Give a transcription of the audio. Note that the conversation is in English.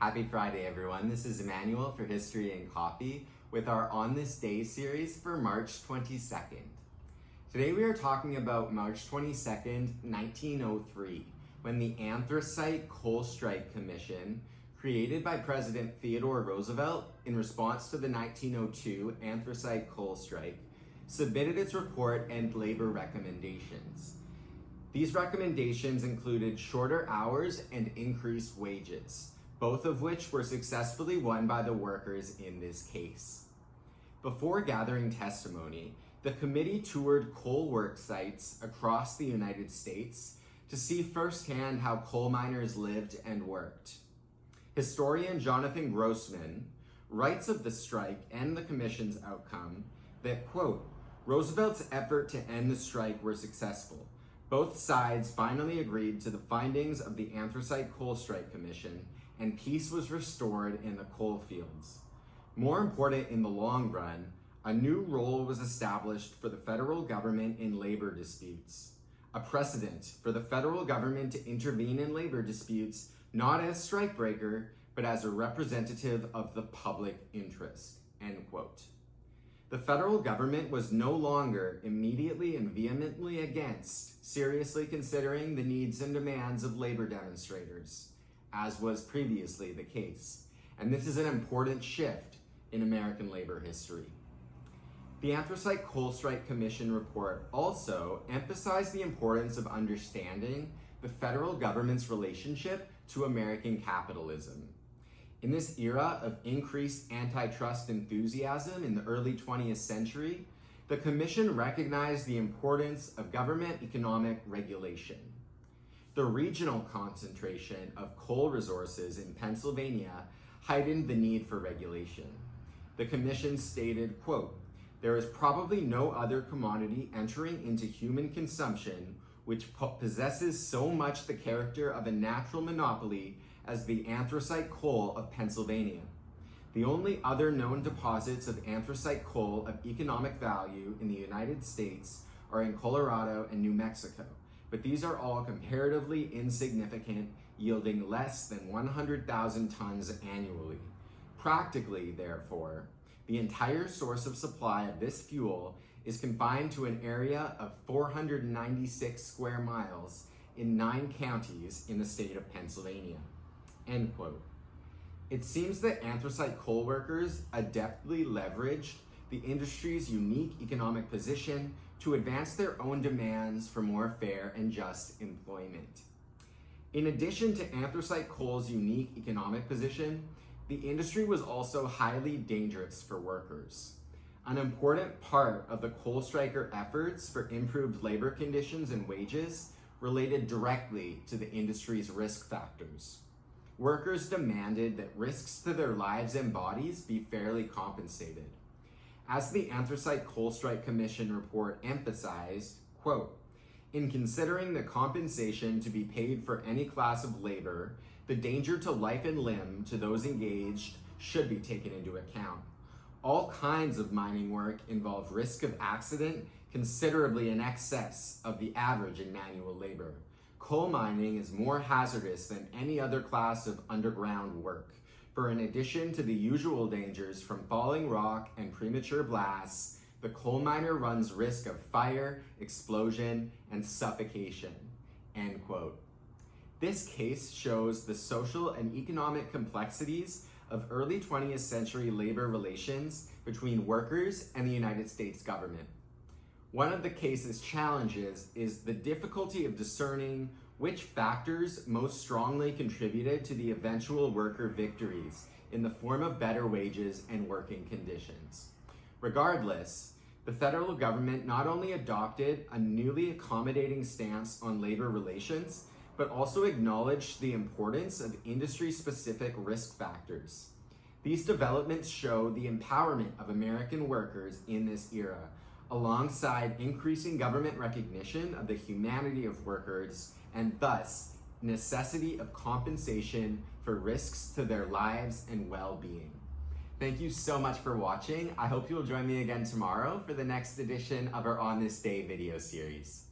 Happy Friday, everyone. This is Emmanuel for History and Coffee with our On This Day series for March 22nd. Today we are talking about March 22nd, 1903, when the Anthracite Coal Strike Commission, created by President Theodore Roosevelt in response to the 1902 Anthracite Coal Strike, submitted its report and labor recommendations. These recommendations included shorter hours and increased wages, both of which were successfully won by the workers in this case. Before gathering testimony, the committee toured coal work sites across the United States to see firsthand how coal miners lived and worked. Historian Jonathan Grossman writes of the strike and the commission's outcome that, quote, Roosevelt's effort to end the strike were successful. Both sides finally agreed to the findings of the Anthracite Coal Strike Commission, and peace was restored in the coal fields. More important in the long run, a new role was established for the federal government in labor disputes, a precedent for the federal government to intervene in labor disputes not as strikebreaker, but as a representative of the public interest, end quote. The federal government was no longer immediately and vehemently against seriously considering the needs and demands of labor demonstrators, as was previously the case. And this is an important shift in American labor history. The Anthracite Coal Strike Commission report also emphasized the importance of understanding the federal government's relationship to American capitalism. In this era of increased antitrust enthusiasm in the early 20th century, the Commission recognized the importance of government economic regulation. The regional concentration of coal resources in Pennsylvania heightened the need for regulation. The Commission stated, quote, there is probably no other commodity entering into human consumption which possesses so much the character of a natural monopoly as the anthracite coal of Pennsylvania. The only other known deposits of anthracite coal of economic value in the United States are in Colorado and New Mexico, but these are all comparatively insignificant, yielding less than 100,000 tons annually. Practically, therefore, the entire source of supply of this fuel is confined to an area of 496 square miles in 9 counties in the state of Pennsylvania, end quote. It seems that anthracite coal workers adeptly leveraged the industry's unique economic position to advance their own demands for more fair and just employment. In addition to anthracite coal's unique economic position, the industry was also highly dangerous for workers. An important part of the coal striker efforts for improved labor conditions and wages related directly to the industry's risk factors. Workers demanded that risks to their lives and bodies be fairly compensated. As the Anthracite Coal Strike Commission report emphasized, quote, in considering the compensation to be paid for any class of labor, the danger to life and limb to those engaged should be taken into account. All kinds of mining work involve risk of accident considerably in excess of the average in manual labor. Coal mining is more hazardous than any other class of underground work, for in addition to the usual dangers from falling rock and premature blasts, the coal miner runs risk of fire, explosion, and suffocation, end quote. This case shows the social and economic complexities of early 20th century labor relations between workers and the United States government. One of the case's challenges is the difficulty of discerning which factors most strongly contributed to the eventual worker victories in the form of better wages and working conditions. Regardless, the federal government not only adopted a newly accommodating stance on labor relations, but also acknowledged the importance of industry-specific risk factors. These developments show the empowerment of American workers in this era, alongside increasing government recognition of the humanity of workers and thus necessity of compensation for risks to their lives and well-being. Thank you so much for watching. I hope you'll join me again tomorrow for the next edition of our On This Day video series.